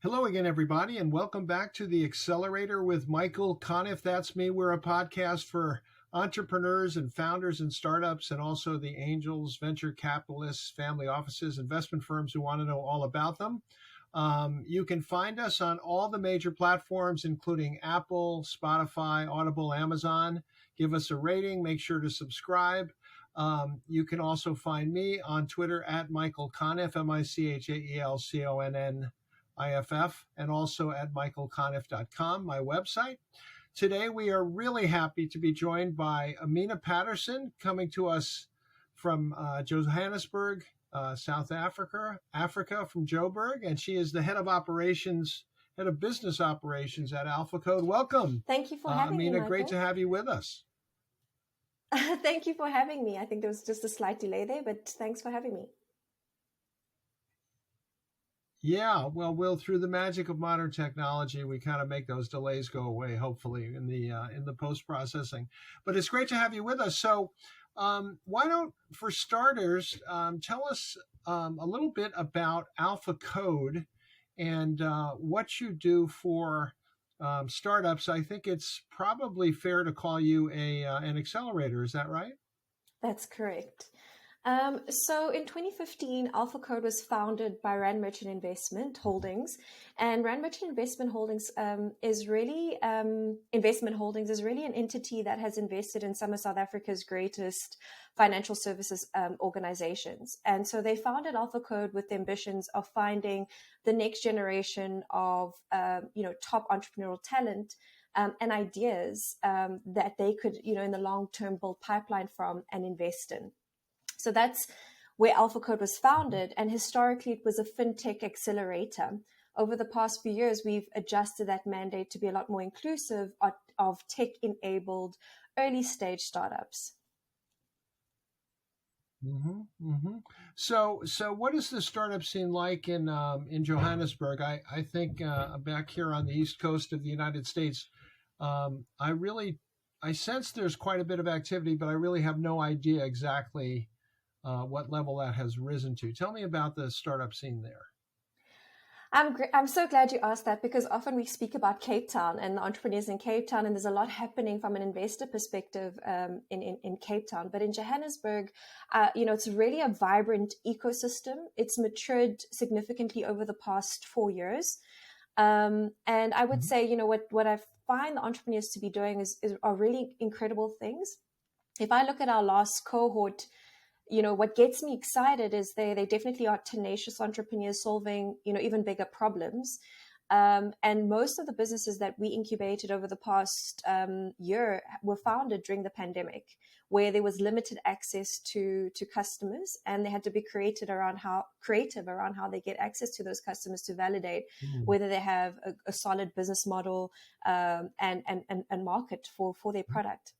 Hello again, everybody, and welcome back to the Accelerator with Michael Conniff. That's me. We're a podcast for entrepreneurs and founders and startups, and also the angels, venture capitalists, family offices, investment firms who want to know all about them. You can find us on all the major platforms, including Apple, Spotify, Audible, Amazon. Give us a rating. Make sure to subscribe. You can also find me on Twitter at Michael Conniff, MichaelConniff, and also at michaelconniff.com, my website. Today, we are really happy to be joined by Amina Patterson, coming to us from Johannesburg, South Africa, from Joburg, and she is the head of business operations at AlphaCode. Welcome. Thank you for having Amina, me, Michael. great to have you with us. Thank you for having me. I think there was just a slight delay there, but thanks for having me. Yeah, well, through the magic of modern technology, we kind of make those delays go away, hopefully, in the post-processing. But it's great to have you with us. So why don't, for starters, tell us a little bit about AlphaCode and what you do for startups. I think it's probably fair to call you an accelerator. Is that right? That's correct. So in 2015, AlphaCode was founded by Rand Merchant Investment Holdings, and Rand Merchant Investment Holdings is really an entity that has invested in some of South Africa's greatest financial services organizations. And so they founded AlphaCode with the ambitions of finding the next generation of top entrepreneurial talent and ideas that they could in the long term build pipeline from and invest in. So that's where AlphaCode was founded, and historically it was a fintech accelerator. Over the past few years, we've adjusted that mandate to be a lot more inclusive of tech-enabled early-stage startups. Mm-hmm, mm-hmm. So what is the startup scene like in Johannesburg? I think back here on the East Coast of the United States, I sense there's quite a bit of activity, but I really have no idea exactly what level that has risen to. Tell me about the startup scene there. I'm so glad you asked that, because often we speak about Cape Town and the entrepreneurs in Cape Town, and there's a lot happening from an investor perspective in Cape Town. But in Johannesburg, it's really a vibrant ecosystem. It's matured significantly over the past 4 years. And I would say, what I find the entrepreneurs to be doing are really incredible things. If I look at our last cohort, what gets me excited is they definitely are tenacious entrepreneurs solving, even bigger problems. And most of the businesses that we incubated over the past year were founded during the pandemic, where there was limited access to customers, and they had to be creative around how they get access to those customers to validate whether they have a solid business model and market for their product.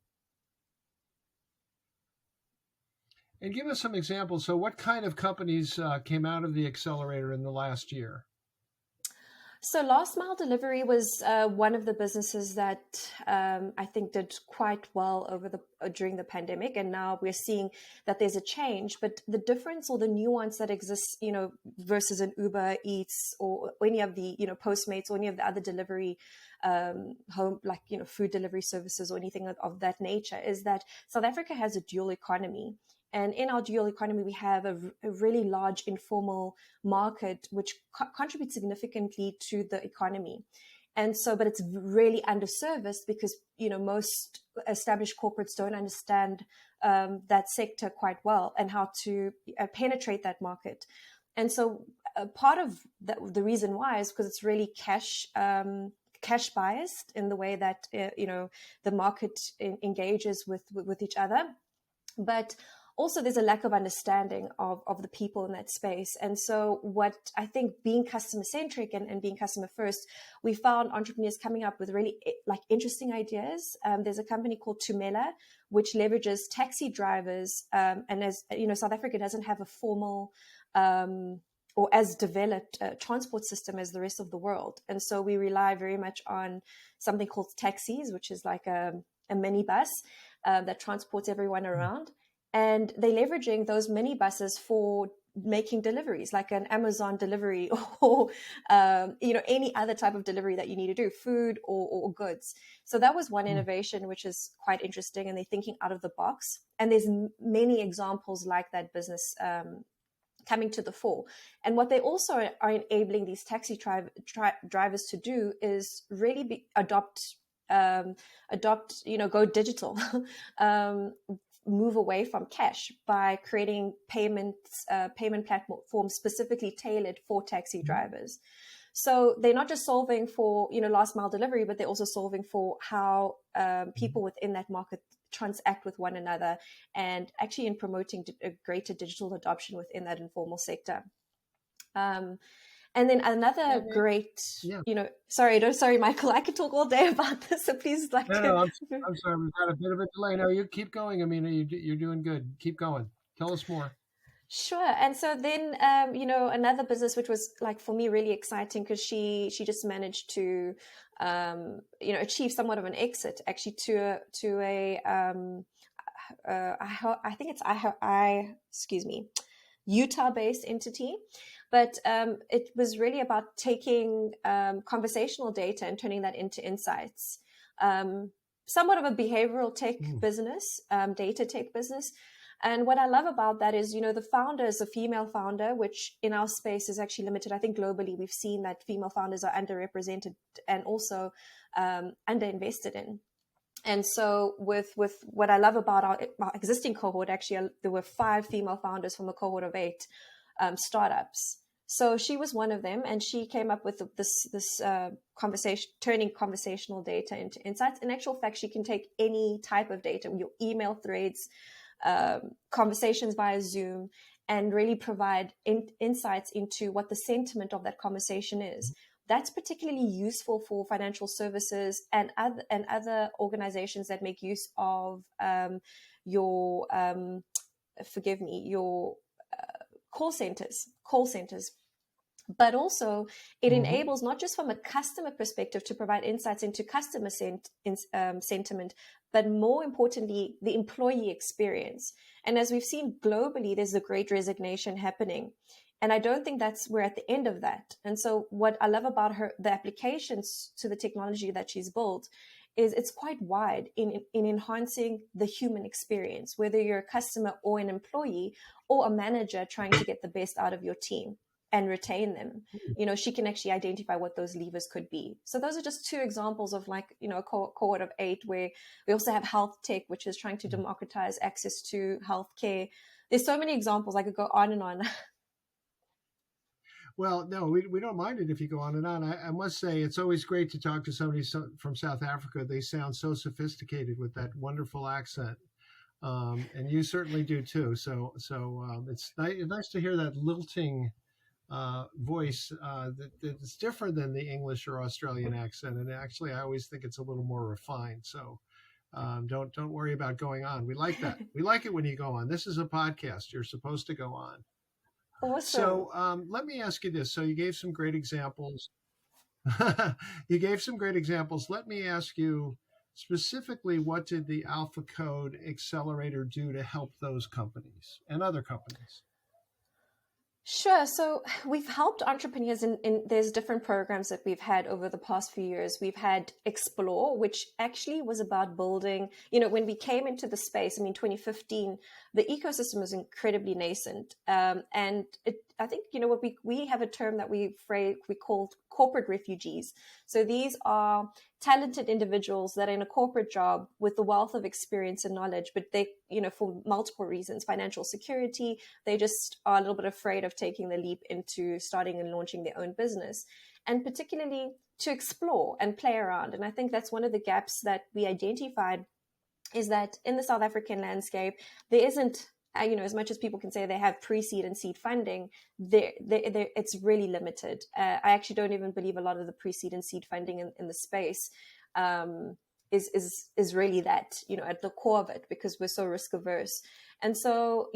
And give us some examples. So what kind of companies came out of the accelerator in the last year? So last mile delivery was one of the businesses that I think did quite well during the pandemic, and now we're seeing that there's a change. But the difference or the nuance that exists, versus an Uber Eats or any of the Postmates or any of the other delivery home, like food delivery services or anything of that nature, is that South Africa has a dual economy. And in our dual economy, we have a really large informal market, which contributes significantly to the economy. And so, but it's really underserviced because, most established corporates don't understand that sector quite well and how to penetrate that market. And so part of the reason why is because it's really cash biased in the way that, the market engages with each other. But also, there's a lack of understanding of the people in that space. And so what I think, being customer centric and being customer first, we found entrepreneurs coming up with really interesting ideas. There's a company called Tumela, which leverages taxi drivers. And as South Africa doesn't have a formal or as developed transport system as the rest of the world. And so we rely very much on something called taxis, which is like a minibus that transports everyone around. And they're leveraging those minibuses for making deliveries like an Amazon delivery or any other type of delivery that you need to do, food or goods. So that was one innovation which is quite interesting, and they're thinking out of the box, and there's many examples like that business coming to the fore. And what they also are enabling these taxi drivers to do is really adopt, go digital, move away from cash by creating payment platforms specifically tailored for taxi drivers. So they're not just solving for last mile delivery, but they're also solving for how people within that market transact with one another, and actually in promoting a greater digital adoption within that informal sector. And then another great, sorry, Michael, I could talk all day about this, so please I'm sorry, we've got a bit of a delay. No, you keep going, Amina. You're doing good. Keep going. Tell us more. Sure. And so then, another business which was like for me really exciting, because she just managed to, achieve somewhat of an exit actually to a I think it's Utah-based entity. But it was really about taking conversational data and turning that into insights. Somewhat of a behavioral tech business, data tech business. And what I love about that is, the founder is a female founder, which in our space is actually limited. I think globally we've seen that female founders are underrepresented and also underinvested in. And so with what I love about our existing cohort, actually, there were 5 female founders from a cohort of 8 startups. So she was one of them, and she came up with this conversation, turning conversational data into insights. In actual fact, she can take any type of data, your email threads, conversations via Zoom, and really provide insights into what the sentiment of that conversation is. That's particularly useful for financial services and other organizations that make use of your call centers. But also it enables, not just from a customer perspective, to provide insights into customer sentiment, but more importantly, the employee experience. And as we've seen globally, there's a great resignation happening. And I don't think we're at the end of that. And so what I love about the applications to the technology that she's built is it's quite wide in enhancing the human experience, whether you're a customer or an employee or a manager trying to get the best out of your team and retain them. She can actually identify what those levers could be. So those are just 2 examples of a cohort of 8, where we also have health tech, which is trying to democratize access to healthcare. There's so many examples. I could go on and on. Well, no, we don't mind it if you go on and on. I must say, it's always great to talk to somebody from South Africa. They sound so sophisticated with that wonderful accent. And you certainly do too. So it's nice to hear that lilting voice that's different than the English or Australian accent. And actually, I always think it's a little more refined. So don't worry about going on. We like that. We like it when you go on. This is a podcast. You're supposed to go on. Awesome. So let me ask you this. So you gave some great examples. Let me ask you specifically, what did the AlphaCode Accelerator do to help those companies and other companies? Sure. So we've helped entrepreneurs in there's different programs that we've had over the past few years. We've had Explore, which actually was about building, when we came into the space, 2015, the ecosystem was incredibly nascent. And I think, what we have a term that we called corporate refugees. So these are talented individuals that are in a corporate job with the wealth of experience and knowledge, but they, for multiple reasons, financial security, they just are a little bit afraid of taking the leap into starting and launching their own business, and particularly to explore and play around. And I think that's one of the gaps that we identified, is that in the South African landscape, there isn't, as much as people can say they have pre-seed and seed funding, it's really limited. I actually don't even believe a lot of the pre-seed and seed funding in the space is really that, at the core of it, because we're so risk averse. And so,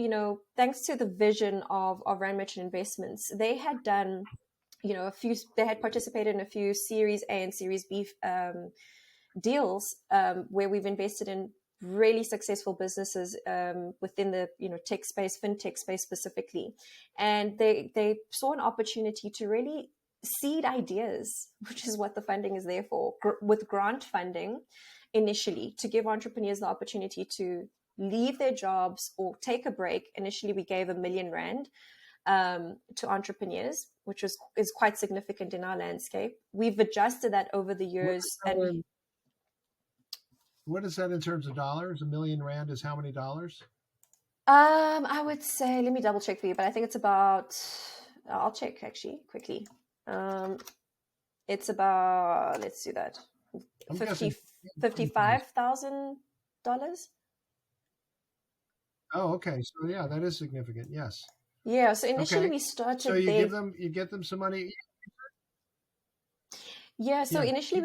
thanks to the vision of Rand Merchant Investments, they had done, they had participated in a few Series A and Series B deals where we've invested in really successful businesses within the tech space, fintech space specifically, and they saw an opportunity to really seed ideas, which is what the funding is there for, with grant funding initially, to give entrepreneurs the opportunity to leave their jobs or take a break. Initially, we gave R1 million to entrepreneurs, which is quite significant in our landscape. We've adjusted that over the years. What is that in terms of dollars? R1 million is how many dollars? I would say, let me double check for you, but I think it's about, I'll check actually quickly. It's about, let's do that, $55,000. Oh, okay. So yeah, that is significant. Yes. Yeah. So initially we started. So you get them some money. Yeah. So initially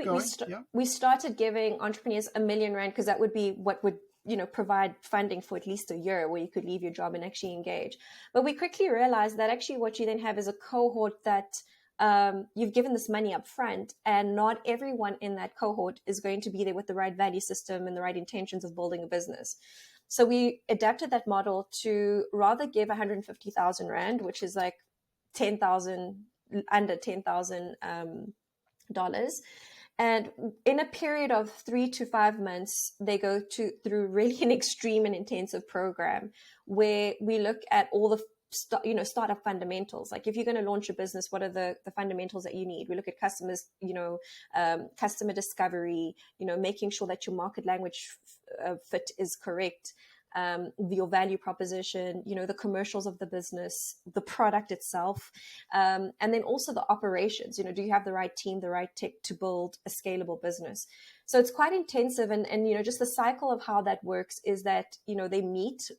we started giving entrepreneurs R1 million because that would be what would provide funding for at least a year where you could leave your job and actually engage. But we quickly realized that actually what you then have is a cohort that you've given this money up front, and not everyone in that cohort is going to be there with the right value system and the right intentions of building a business. So we adapted that model to rather give 150,000 Rand, which is like under $10,000. And in a period of 3 to 5 months, they go through really an extreme and intensive program where we look at all the startup fundamentals. Like if you're going to launch a business, what are the fundamentals that you need? We look at customers, customer discovery, making sure that your market language fit is correct, your value proposition, the commercials of the business, the product itself, and then also the operations. Do you have the right team, the right tech to build a scalable business? So it's quite intensive, and just the cycle of how that works is that we meet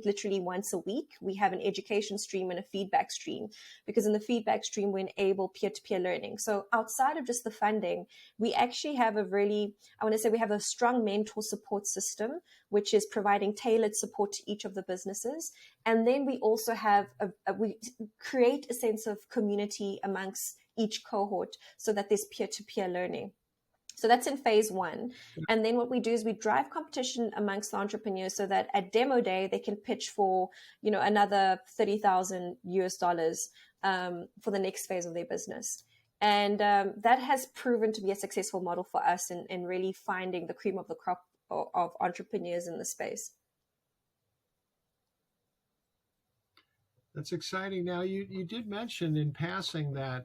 literally once a week. We have an education stream and a feedback stream, because in the feedback stream we enable peer-to-peer learning. So outside of just the funding, we actually have we have a strong mentor support system, which is providing tailored support to each of the businesses. And then we also have we create a sense of community amongst each cohort so that there's peer-to-peer learning. So that's in phase 1. And then what we do is we drive competition amongst the entrepreneurs so that at demo day, they can pitch for, another $30,000 for the next phase of their business. And that has proven to be a successful model for us in really finding the cream of the crop of entrepreneurs in the space. That's exciting. Now, you did mention in passing that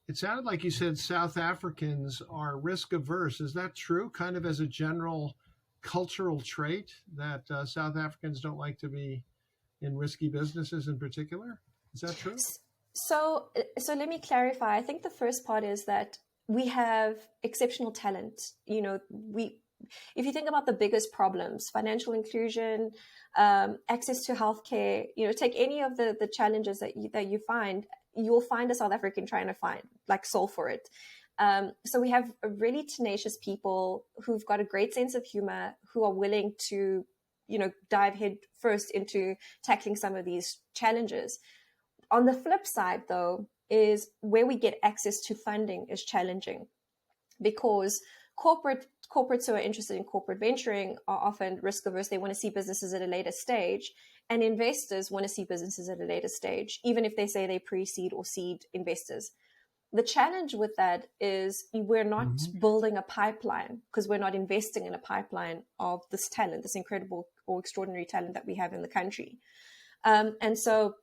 it sounded like you said South Africans are risk averse. Is that true? Kind of as a general cultural trait that South Africans don't like to be in risky businesses in particular? Is that true? So let me clarify. I think the first part is that we have exceptional talent. If you think about the biggest problems, financial inclusion, access to healthcare, take any of the challenges that you find, you'll find a South African trying to solve for it. So we have really tenacious people who've got a great sense of humor, who are willing to, dive head first into tackling some of these challenges. On the flip side, though, is where we get access to funding is challenging, because corporates who are interested in corporate venturing are often risk averse. They want to see businesses at a later stage, and investors want to see businesses at a later stage, even if they say they pre-seed or seed investors. The challenge with that is we're not building a pipeline, because we're not investing in a pipeline of this talent, this incredible or extraordinary talent that we have in the country. And so,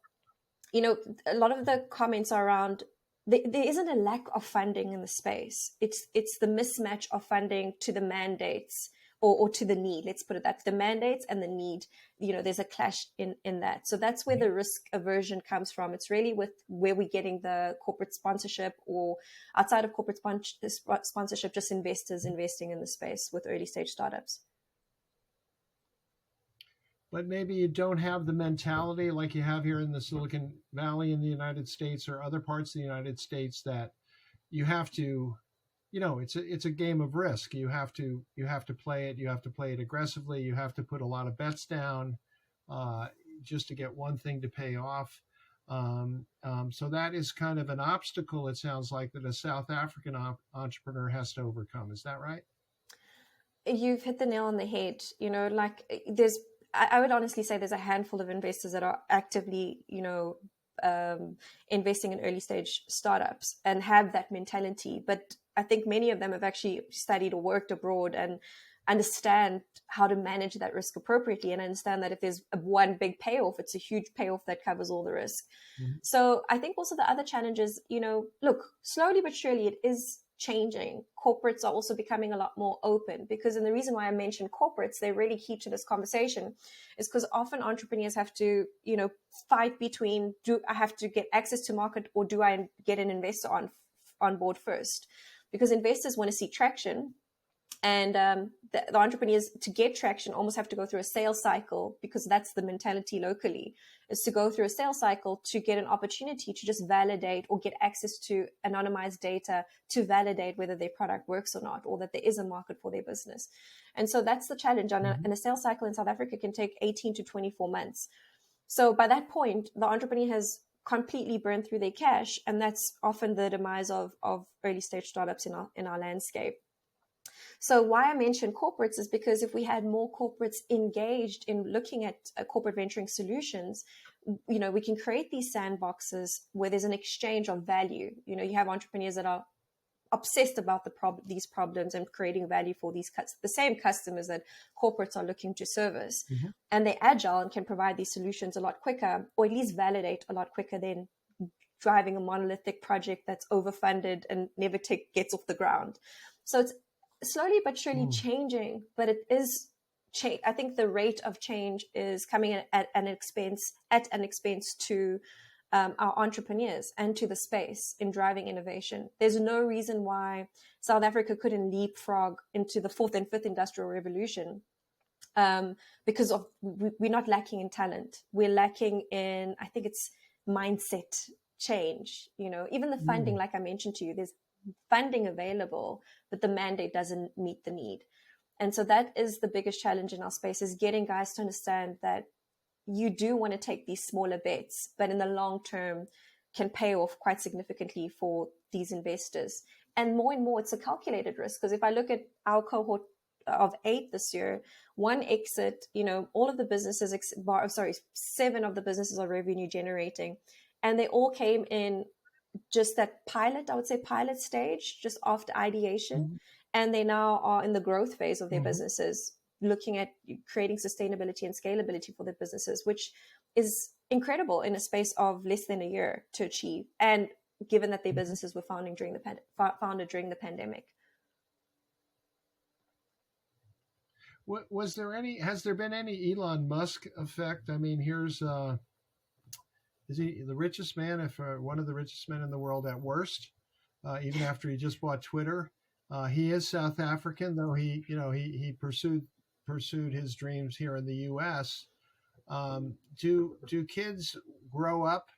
a lot of the comments are around there isn't a lack of funding in the space. It's the mismatch of funding to the mandates or to the need. Let's put it that, the mandates and the need, there's a clash in that. So that's where the risk aversion comes from. It's really with where we're getting the corporate sponsorship, or outside of corporate sponsorship, just investors investing in the space with early stage startups. But maybe you don't have the mentality like you have here in the Silicon Valley in the United States or other parts of the United States, that you have to, it's a game of risk. You have to play it. You have to play it aggressively. You have to put a lot of bets down just to get one thing to pay off. So that is kind of an obstacle, it sounds like, that a South African entrepreneur has to overcome. Is that right? You've hit the nail on the head. Like I would honestly say there's a handful of investors that are actively, investing in early stage startups and have that mentality. But I think many of them have actually studied or worked abroad and understand how to manage that risk appropriately, and understand that if there's one big payoff, it's a huge payoff that covers all the risk. Mm-hmm. So I think also the other challenge is, look, slowly but surely it is changing. Corporates are also becoming a lot more open, because, and the reason why I mentioned corporates, they're really key to this conversation, is because often entrepreneurs have to, fight between, do I have to get access to market, or do I get an investor on board first? Because investors want to see traction, and the entrepreneurs, to get traction, almost have to go through a sales cycle, because that's the mentality locally, is to go through a sales cycle to get an opportunity to just validate or get access to anonymized data to validate whether their product works or not, or that there is a market for their business. And so that's the challenge. And a sales cycle in South Africa can take 18 to 24 months. So by that point, the entrepreneur has completely burned through their cash, and that's often the demise of early stage startups in our landscape. So why I mention corporates is because if we had more corporates engaged in looking at corporate venturing solutions, we can create these sandboxes where there's an exchange of value. You have entrepreneurs that are obsessed about these problems and creating value for the same customers that corporates are looking to service. Mm-hmm. And they're agile and can provide these solutions a lot quicker, or at least validate a lot quicker than driving a monolithic project that's overfunded and never gets off the ground. So it's slowly but surely changing, but it is I think the rate of change is coming at an expense to our entrepreneurs and to the space in driving innovation. There's no reason why South Africa couldn't leapfrog into the fourth and fifth industrial revolution, because we're not lacking in talent. We're lacking in, I think it's mindset change. Even the funding, like I mentioned to you, there's funding available, but the mandate doesn't meet the need. And so that is the biggest challenge in our space, is getting guys to understand that you do want to take these smaller bets, but in the long term can pay off quite significantly for these investors. And more, it's a calculated risk. Because if I look at our cohort of 8 this year, one exit, all of the businesses, 7 of the businesses are revenue generating, and they all came in just that pilot stage, just after ideation. Mm-hmm. And they now are in the growth phase of their businesses, looking at creating sustainability and scalability for their businesses, which is incredible in a space of less than a year to achieve. And given that their businesses were founded during the pandemic. Has there been any Elon Musk effect? I mean, here's, is he the richest man, if one of the richest men in the world at worst, even after he just bought Twitter? He is South African, though he pursued his dreams here in the U.S. Do kids grow up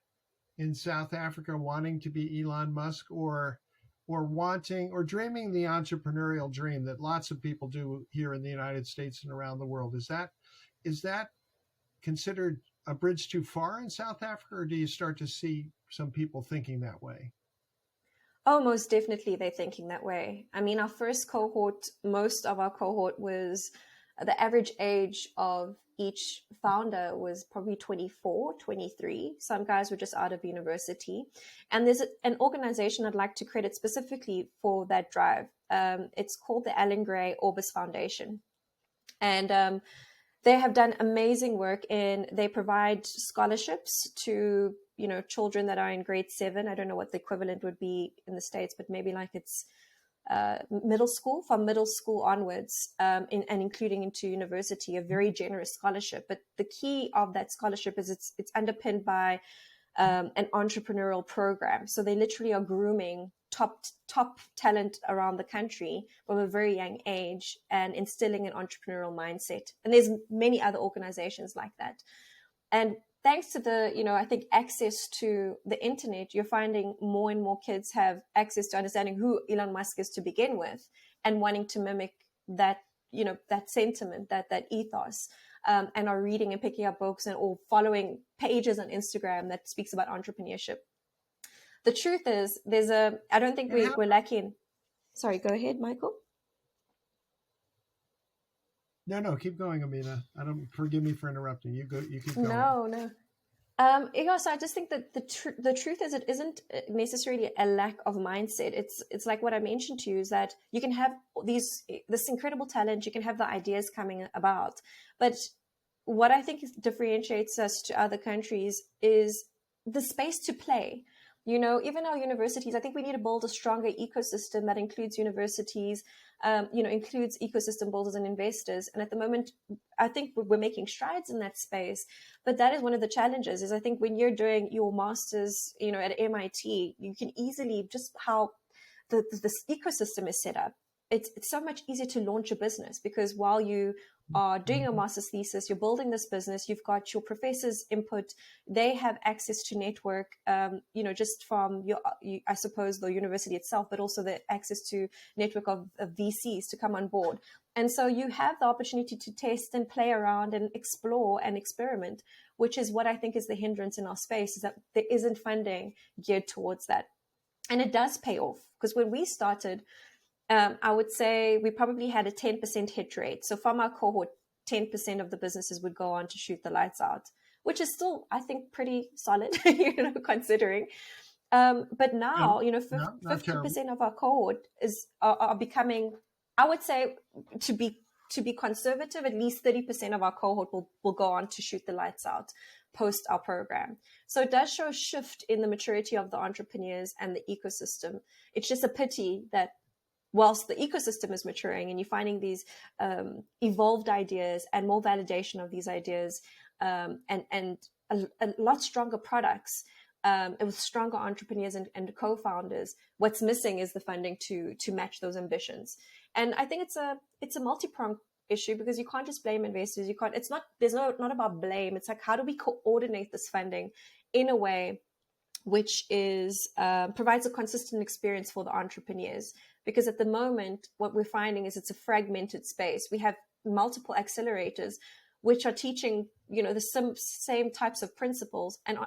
in South Africa wanting to be Elon Musk, or wanting or dreaming the entrepreneurial dream that lots of people do here in the United States and around the world? Is that considered a bridge too far in South Africa, or do you start to see some people thinking that way? Oh, most definitely they're thinking that way. I mean, our first cohort, most of our cohort was, the average age of each founder was probably 24, 23. Some guys were just out of university. And there's an organization I'd like to credit specifically for that drive. It's called the Alan Gray Orbis Foundation. And they have done amazing work they provide scholarships to, children that are in grade 7. I don't know what the equivalent would be in the States, but maybe like it's middle school, from middle school onwards, and including into university, a very generous scholarship. But the key of that scholarship is it's underpinned by an entrepreneurial program. So they literally are grooming top talent around the country from a very young age and instilling an entrepreneurial mindset. And there's many other organizations like that. And thanks to the, I think, access to the internet, you're finding more and more kids have access to understanding who Elon Musk is to begin with, and wanting to mimic that, that sentiment, that ethos, and are reading and picking up books or following pages on Instagram that speaks about entrepreneurship. The truth is, I don't think we're lacking. Sorry, go ahead, Michael. No, keep going, Amina. I don't forgive me for interrupting. You go. You keep going. No, no. So I just think that the truth is, it isn't necessarily a lack of mindset. It's like what I mentioned to you, is that you can have this incredible talent, you can have the ideas coming about, but what I think differentiates us to other countries is the space to play. Even our universities, I think we need to build a stronger ecosystem that includes universities, includes ecosystem builders and investors. And at the moment, I think we're making strides in that space. But that is one of the challenges, is I think when you're doing your master's, at MIT, you can easily, just how this ecosystem is set up, it's so much easier to launch a business, because while you are doing your master's thesis, you're building this business, you've got your professors' input, they have access to network, just from I suppose, the university itself, but also the access to network of VCs to come on board. And so you have the opportunity to test and play around and explore and experiment, which is what I think is the hindrance in our space, is that there isn't funding geared towards that. And it does pay off, because when we started, I would say we probably had a 10% hit rate. So from our cohort, 10% of the businesses would go on to shoot the lights out, which is still, I think, pretty solid, considering. But now, 50% of our cohort are becoming, I would say, to be conservative, at least 30% of our cohort will go on to shoot the lights out post our program. So it does show a shift in the maturity of the entrepreneurs and the ecosystem. It's just a pity that whilst the ecosystem is maturing and you're finding these evolved ideas and more validation of these ideas, and a lot stronger products, with stronger entrepreneurs and co-founders, what's missing is the funding to match those ambitions. And I think it's a multi-pronged issue, because you can't just blame investors. There's not about blame. It's like, how do we coordinate this funding in a way which is provides a consistent experience for the entrepreneurs? Because at the moment, what we're finding is it's a fragmented space. We have multiple accelerators which are teaching, the same types of principles, and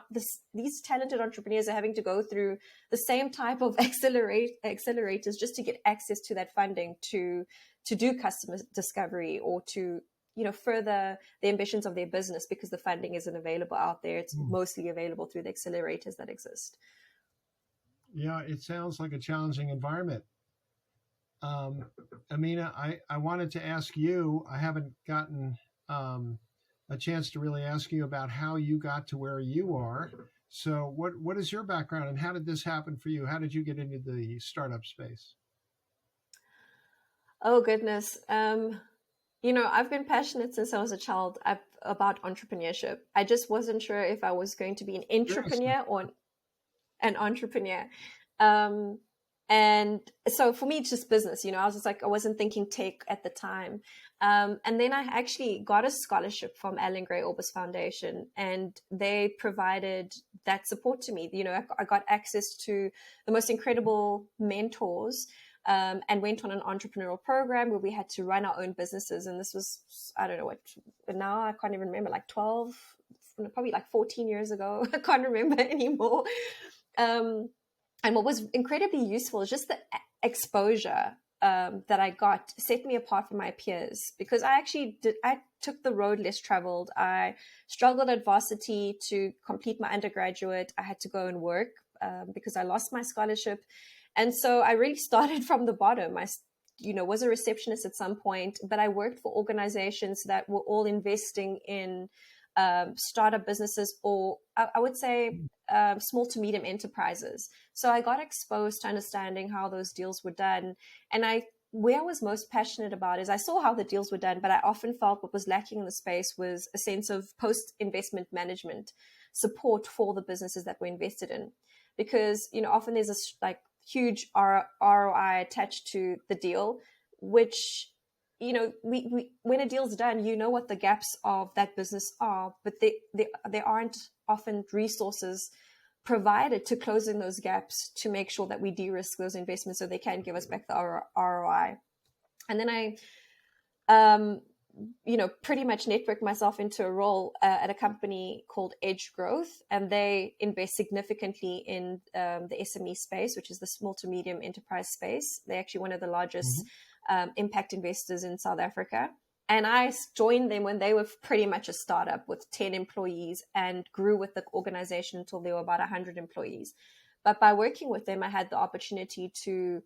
these talented entrepreneurs are having to go through the same type of accelerators just to get access to that funding to do customer discovery, or to further the ambitions of their business, because the funding isn't available out there. It's mostly available through the accelerators that exist. Yeah, it sounds like a challenging environment. Amina, I wanted to ask you, I haven't gotten a chance to really ask you about how you got to where you are. So what is your background, and how did this happen for you? How did you get into the startup space? Oh, goodness. I've been passionate since I was a child about entrepreneurship. I just wasn't sure if I was going to be an entrepreneur or an entrepreneur. And so for me, it's just business. I was just like, I wasn't thinking tech at the time. And then I actually got a scholarship from Alan Gray Orbis Foundation, and they provided that support to me. I got access to the most incredible mentors, and went on an entrepreneurial program where we had to run our own businesses. And this was, I don't know what, now I can't even remember, like 12, probably like 14 years ago. I can't remember anymore. And what was incredibly useful is just the exposure that I got set me apart from my peers, because I took the road less traveled. I struggled at varsity to complete my undergraduate. I had to go and work because I lost my scholarship. And so I really started from the bottom. I was a receptionist at some point, but I worked for organizations that were all investing in startup businesses, or I would say small to medium enterprises. So I got exposed to understanding how those deals were done. And where I was most passionate about is I saw how the deals were done, but I often felt what was lacking in the space was a sense of post-investment management support for the businesses that were invested in. Because, often there's a huge ROI attached to the deal, which, when a deal's done, what the gaps of that business are, but there aren't often resources provided to closing those gaps to make sure that we de-risk those investments so they can give us back the ROI. And then I, pretty much networked myself into a role at a company called Edge Growth, and they invest significantly in the SME space, which is the small to medium enterprise space. They're actually one of the largest impact investors in South Africa. And I joined them when they were pretty much a startup with 10 employees and grew with the organization until they were about 100 employees. But by working with them, I had the opportunity to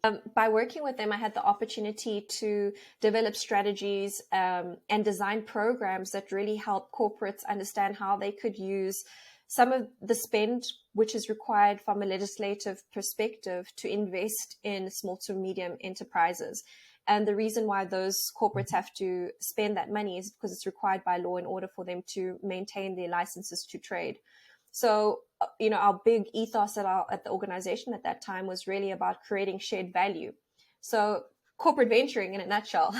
develop strategies and design programs that really help corporates understand how they could use some of the spend which is required from a legislative perspective to invest in small to medium enterprises. And the reason why those corporates have to spend that money is because it's required by law in order for them to maintain their licenses to trade. So, our big ethos at the organization at that time was really about creating shared value. So corporate venturing in a nutshell,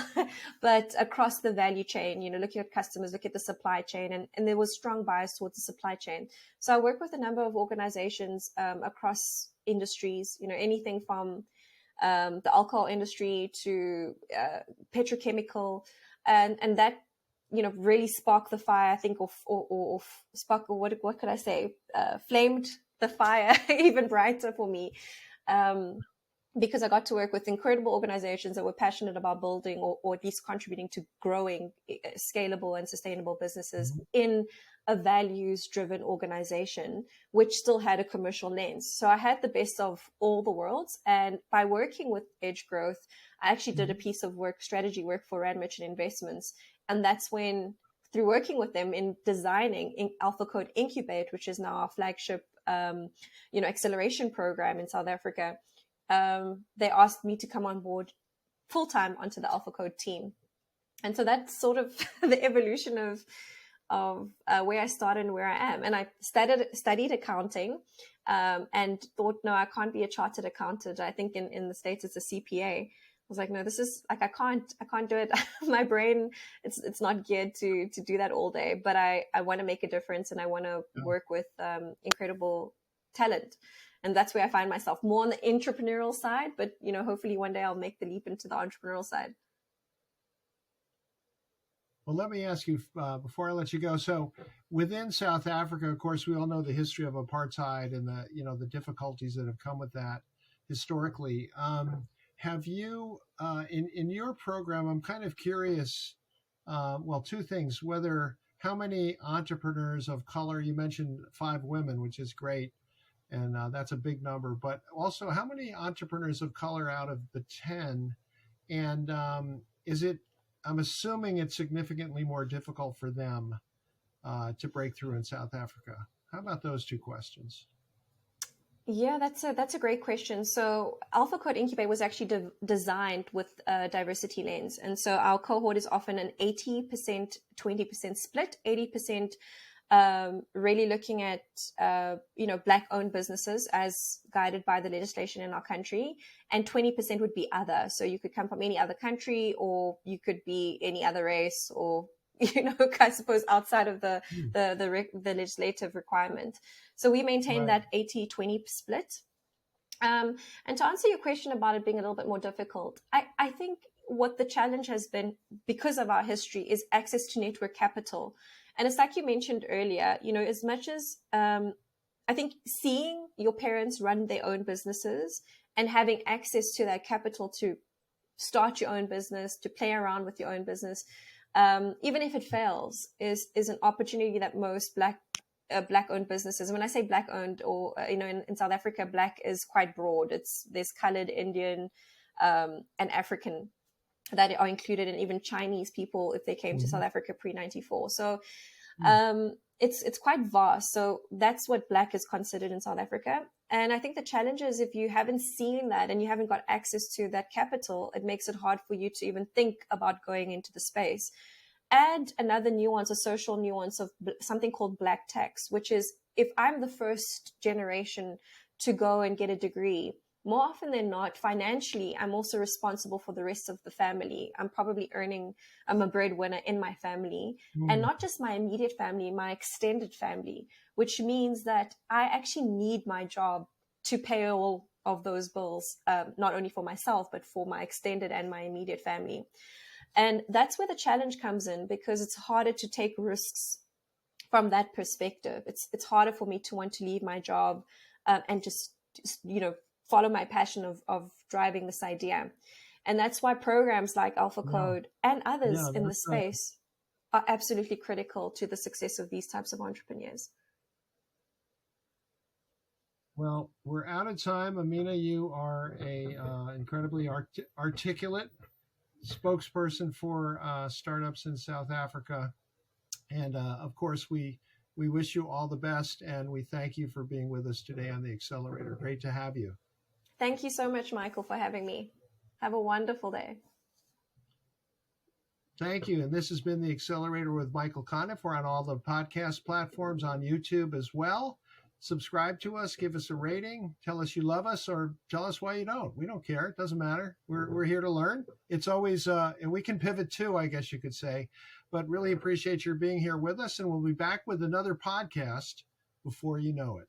but across the value chain, looking at customers, look at the supply chain, and there was strong bias towards the supply chain. So I work with a number of organizations across industries, anything from the alcohol industry to petrochemical, and that really sparked the fire, I think, or spark, or what could I say, flamed the fire even brighter for me, because I got to work with incredible organizations that were passionate about building or at least contributing to growing scalable and sustainable businesses in a values-driven organization, which still had a commercial lens. So I had the best of all the worlds. And by working with Edge Growth, I actually did a piece of strategy work for Rand Merchant Investments. And that's when, through working with them in designing AlphaCode Incubate, which is now our flagship, acceleration program in South Africa, they asked me to come on board full-time onto the AlphaCode team. And so that's sort of the evolution of where I started and where I am. And I studied accounting and thought, no, I can't be a chartered accountant. I think in the States it's a CPA. I was like, no, this is like, I can't do it. My brain, it's not geared to do that all day, but I want to make a difference and I want to work with incredible talent. And that's where I find myself, more on the entrepreneurial side, but hopefully one day I'll make the leap into the entrepreneurial side. Well, let me ask you before I let you go. So within South Africa, of course, we all know the history of apartheid and the difficulties that have come with that historically. Have you, in your program, I'm kind of curious, two things, how many entrepreneurs of color, you mentioned 5 women, which is great, and that's a big number, but also how many entrepreneurs of color out of the 10, and I'm assuming it's significantly more difficult for them to break through in South Africa. How about those 2 questions? Yeah, that's a great question. So AlphaCode Incubate was actually designed with a diversity lens. And so our cohort is often an 80%, 20% split, 80% really looking at, Black-owned businesses as guided by the legislation in our country. And 20% would be other. So you could come from any other country, or you could be any other race, or I suppose outside of the legislative requirement. So we maintain that 80-20 split. And to answer your question about it being a little bit more difficult, I think what the challenge has been, because of our history, is access to network capital. And it's like you mentioned earlier, as much as I think seeing your parents run their own businesses and having access to that capital to start your own business, to play around with your own business, even if it fails, is an opportunity that most Black-owned businesses. When I say Black-owned, or in South Africa, Black is quite broad. There's colored, Indian, and African that are included, and even Chinese people if they came to South Africa pre-94. So it's quite vast. So that's what Black is considered in South Africa. And I think the challenge is, if you haven't seen that and you haven't got access to that capital, it makes it hard for you to even think about going into the space. Add another nuance, a social nuance of something called Black tax, which is, if I'm the first generation to go and get a degree, more often than not, financially, I'm also responsible for the rest of the family. I'm a breadwinner in my family, and not just my immediate family, my extended family, which means that I actually need my job to pay all of those bills, not only for myself, but for my extended and my immediate family. And that's where the challenge comes in, because it's harder to take risks from that perspective. It's harder for me to want to leave my job and just follow my passion of driving this idea. And that's why programs like Yeah. AlphaCode and others Yeah, in the that's right. space are absolutely critical to the success of these types of entrepreneurs. Well, we're out of time. Amina, you are a incredibly articulate spokesperson for startups in South Africa. And of course, we wish you all the best, and we thank you for being with us today on the Accelerator. Great to have you. Thank you so much, Michael, for having me. Have a wonderful day. Thank you. And this has been the Accelerator with Michael Conniff. We're on all the podcast platforms, on YouTube as well. Subscribe to us, give us a rating, tell us you love us, or tell us why you don't. We don't care. It doesn't matter. We're here to learn. It's always, and we can pivot too, I guess you could say. But really appreciate your being here with us. And we'll be back with another podcast before you know it.